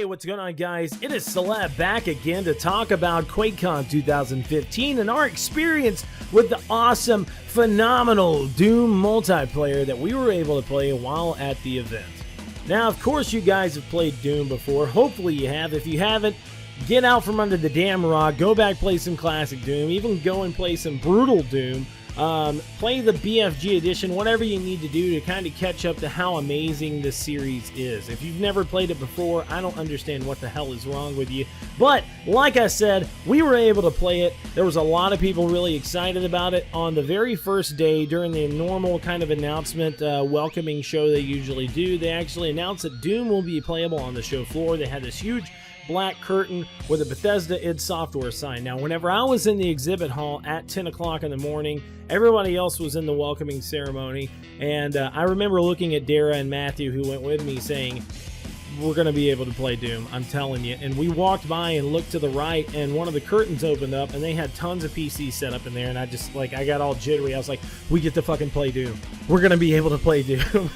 Hey, what's going on, guys? It is Celeb back again to talk about QuakeCon 2015 and our experience with the awesome, phenomenal Doom multiplayer that we were able to play while at the event. Now, of course, you guys have played Doom before. Hopefully you have. If you haven't, get out from under the damn rock, go back, play some classic Doom, even go and play some brutal Doom. Play the BFG edition, whatever you need to do to kind of catch up to how amazing this series is. If you've never played it before, I don't understand what the hell is wrong with you. But, like I said, we were able to play it. There was a lot of people really excited about it. On the very first day, during the normal kind of announcement, welcoming show they usually do, they actually announced that Doom will be playable on the show floor. They had this huge black curtain with a Bethesda id Software sign. Now, whenever I was in the exhibit hall at 10 o'clock in the morning, everybody else was in the welcoming ceremony, and I remember looking at Dara and Matthew, who went with me, saying, we're going to be able to play Doom, I'm telling you. And we walked by and looked to the right, and one of the curtains opened up, and they had tons of PCs set up in there, and I just, like, I got all jittery. I was like, we get to fucking play Doom. We're going to be able to play Doom.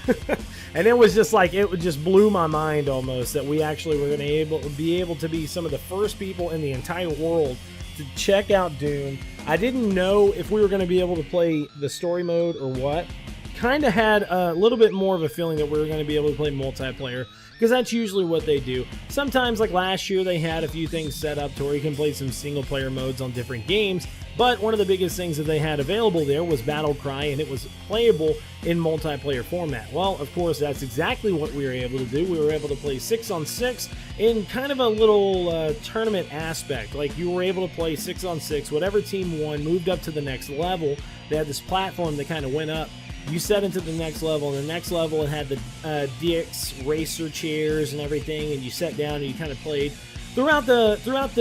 And it was just like, it just blew my mind almost that we actually were going to be able to be some of the first people in the entire world to check out Doom. I didn't know if we were going to be able to play the story mode or what. Kind of had a little bit more of a feeling that we were going to be able to play multiplayer, because that's usually what they do. Sometimes, like last year, they had a few things set up to where you can play some single-player modes on different games, but one of the biggest things that they had available there was Battle Cry, and it was playable in multiplayer format. Well, of course, that's exactly what we were able to do. We were able to play 6-on-6 in kind of a little tournament aspect. Like, you were able to play 6-on-6. Whatever team won moved up to the next level. They had this platform that kind of went up. You set into the next level, and the next level it had the DX racer chairs and everything, and you sat down and you kind of played. Throughout the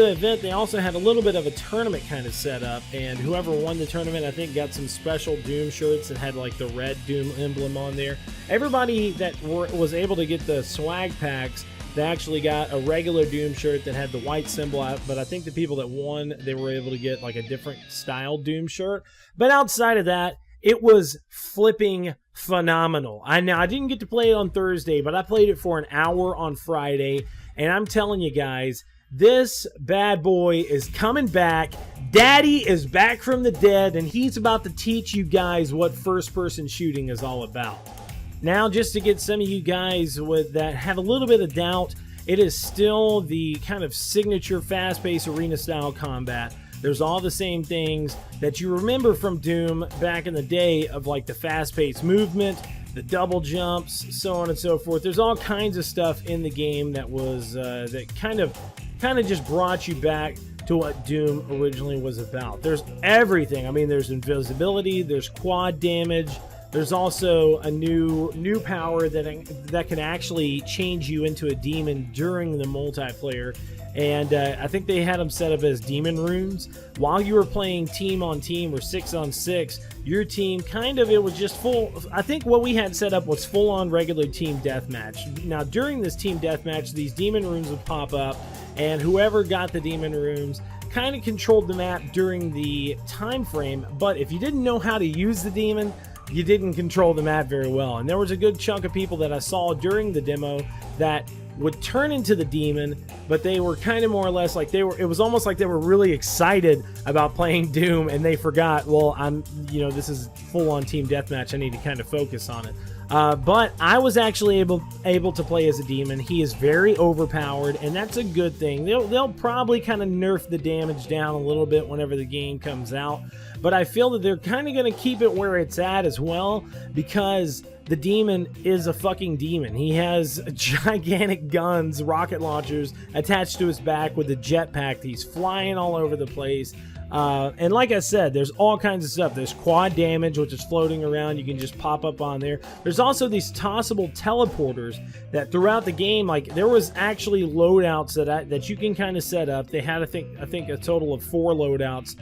event, they also had a little bit of a tournament kind of set up, and whoever won the tournament, I think, got some special Doom shirts that had like the red Doom emblem on there. Everybody that was able to get the swag packs, they actually got a regular Doom shirt that had the white symbol out, but I think the people that won, they were able to get like a different style Doom shirt. But outside of that, it was flipping phenomenal. Now, I didn't get to play it on Thursday, but I played it for an hour on Friday, and I'm telling you guys, this bad boy is coming back. Daddy is back from the dead, and he's about to teach you guys what first-person shooting is all about. Now, just to get some of you guys that have a little bit of doubt, it is still the kind of signature fast-paced arena-style combat. There's all the same things that you remember from Doom back in the day of like the fast-paced movement, the double jumps, so on and so forth. There's all kinds of stuff in the game that was that kind of just brought you back to what Doom originally was about. There's everything. I mean, there's invisibility, there's quad damage. There's also a new power that can actually change you into a demon during the multiplayer. And I think they had them set up as demon runes. While you were playing team on team or 6-on-6, your team it was just full. I think what we had set up was full on regular team deathmatch. Now, during this team deathmatch, these demon runes would pop up, and whoever got the demon runes kind of controlled the map during the time frame. But if you didn't know how to use the demon, you didn't control the map very well. And there was a good chunk of people that I saw during the demo that would turn into the demon, but they were kind of more or less like it was almost like they were really excited about playing Doom, and they forgot, well, this is full-on team deathmatch, I need to kind of focus on it. But I was actually able to play as a demon. He is very overpowered, and that's a good thing. They'll probably kind of nerf the damage down a little bit whenever the game comes out, but I feel that they're kind of going to keep it where it's at as well, because the demon is a fucking demon. He has gigantic guns, rocket launchers attached to his back with a jetpack. He's flying all over the place. And like I said, there's all kinds of stuff. There's quad damage, which is floating around. You can just pop up on there. There's also these tossable teleporters that throughout the game, like there was actually loadouts that you can kind of set up. They had, I think a total of 4 loadouts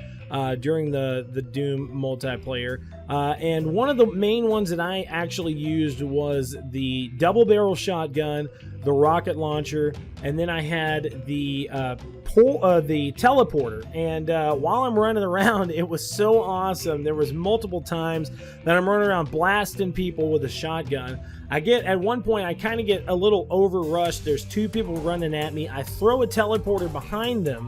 during the Doom multiplayer. And one of the main ones that I actually used was the double barrel shotgun, the rocket launcher, and then I had the the teleporter. And while I'm running around, it was so awesome. There was multiple times that I'm running around blasting people with a shotgun. At one point, I kind of get a little overrushed. There's two people running at me. I throw a teleporter behind them.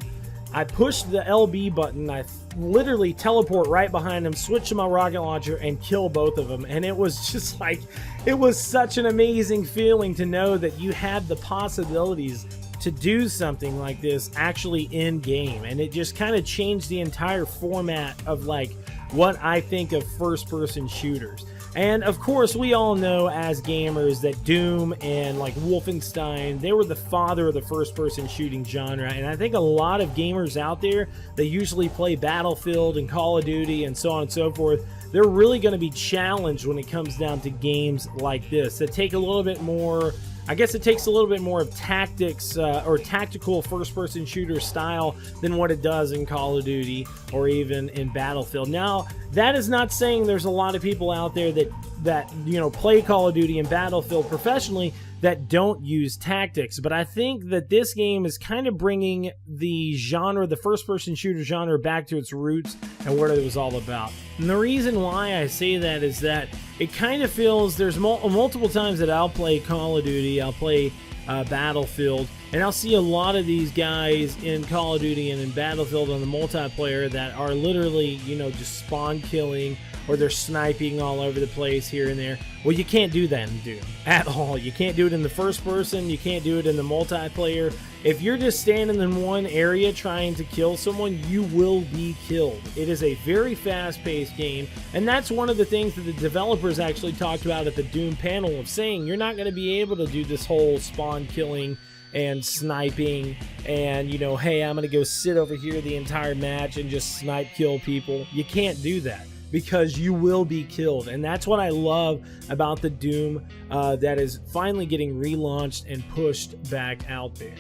I push the LB button. I literally teleport right behind them, switch to my rocket launcher, and kill both of them. And it was just like, it was such an amazing feeling to know that you had the possibilities to do something like this actually in game. And it just kind of changed the entire format of like what I think of first-person shooters. And of course, we all know as gamers that Doom and like Wolfenstein, they were the father of the first-person shooting genre. And I think a lot of gamers out there that usually play Battlefield and Call of Duty and so on and so forth, they're really going to be challenged when it comes down to games like this that take a little bit more, I guess it takes a little bit more of tactics or tactical first-person shooter style than what it does in Call of Duty or even in Battlefield. Now, that is not saying there's a lot of people out there that you know, play Call of Duty and Battlefield professionally that don't use tactics, but I think that this game is kind of bringing the genre, the first-person shooter genre, back to its roots and what it was all about. And the reason why I say that is that it kind of feels, there's multiple times that I'll play Call of Duty, I'll play Battlefield, and I'll see a lot of these guys in Call of Duty and in Battlefield on the multiplayer that are literally, you know, just spawn killing, or they're sniping all over the place here and there. Well, you can't do that in Doom at all. You can't do it in the first person. You can't do it in the multiplayer. If you're just standing in one area trying to kill someone, you will be killed. It is a very fast-paced game, and that's one of the things that the developers actually talked about at the Doom panel, of saying you're not going to be able to do this whole spawn killing and sniping and, you know, hey, I'm going to go sit over here the entire match and just snipe kill people. You can't do that, because you will be killed. And that's what I love about the Doom that is finally getting relaunched and pushed back out there.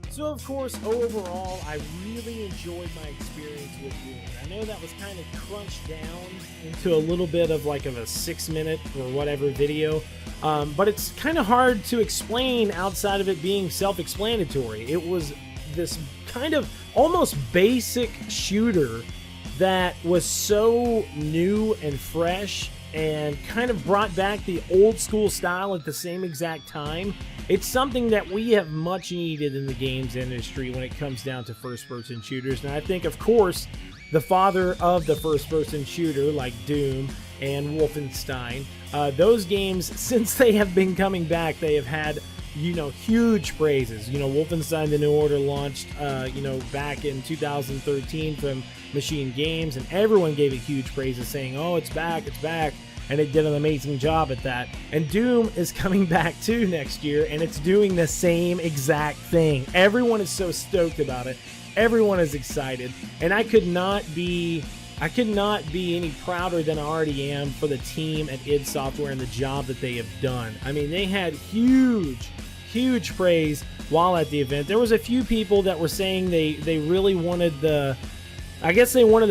So of course, overall, I really enjoyed my experience with Doom. I know that was kind of crunched down into a little bit of like a 6-minute or whatever video, but it's kind of hard to explain outside of it being self-explanatory. It was this kind of almost basic shooter that was so new and fresh and kind of brought back the old school style at the same exact time. It's something that we have much needed in the games industry when it comes down to first-person shooters. And I think, of course, the father of the first-person shooter like Doom and Wolfenstein, those games, since they have been coming back, they have had, you know, huge praises. You know, Wolfenstein: The New Order launched, you know, back in 2013 from Machine Games, and everyone gave it huge praises, saying, oh, it's back, and it did an amazing job at that. And Doom is coming back too next year, and it's doing the same exact thing. Everyone is so stoked about it. Everyone is excited, and I could not be any prouder than I already am for the team at id Software and the job that they have done. I mean, they had huge praise while at the event. There was a few people that were saying they really wanted a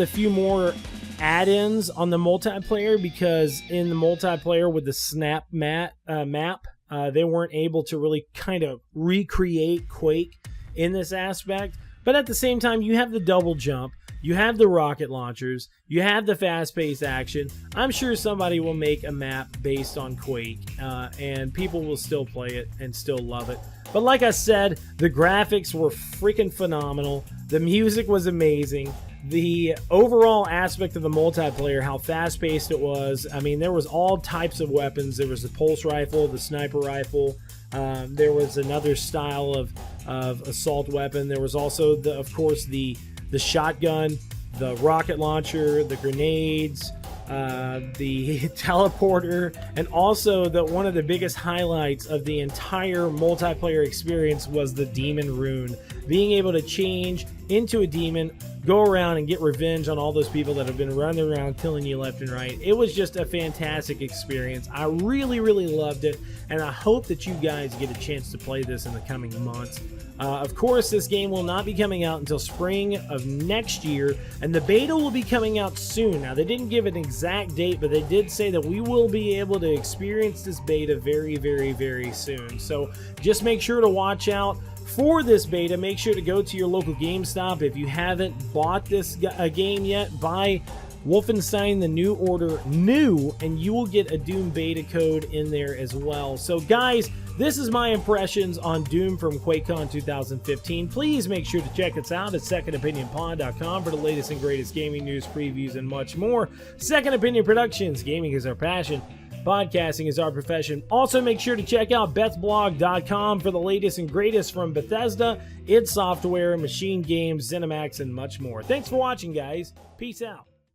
few more add-ins on the multiplayer, because in the multiplayer with the SnapMap map, they weren't able to really kind of recreate Quake in this aspect. But at the same time, you have the double jump, you have the rocket launchers, you have the fast-paced action. I'm sure somebody will make a map based on Quake, and people will still play it and still love it. But like I said, the graphics were freaking phenomenal. The music was amazing. The overall aspect of the multiplayer, how fast-paced it was. I mean, there was all types of weapons. There was the pulse rifle, the sniper rifle. There was another style of assault weapon. There was also, of course, the shotgun, the rocket launcher, the grenades, the teleporter, and also one of the biggest highlights of the entire multiplayer experience was the demon rune. Being able to change into a demon go around and get revenge on all those people that have been running around killing you left and right. It was just a fantastic experience. I really, really loved it, and I hope that you guys get a chance to play this in the coming months. Of course, this game will not be coming out until spring of next year, and the beta will be coming out soon. Now, they didn't give an exact date, but they did say that we will be able to experience this beta very, very, very soon. So just make sure to watch out for this beta. Make sure to go to your local GameStop. If you haven't bought this game yet, buy Wolfenstein The New Order new, and you will get a Doom beta code in there as well. So guys, this is my impressions on Doom from QuakeCon 2015. Please make sure to check us out at secondopinionpod.com for the latest and greatest gaming news, previews, and much more. Second Opinion Productions, gaming is our passion. Podcasting is our profession. Also, make sure to check out bethblog.com for the latest and greatest from Bethesda, id Software, Machine Games, ZeniMax, and much more. Thanks for watching, guys. Peace out.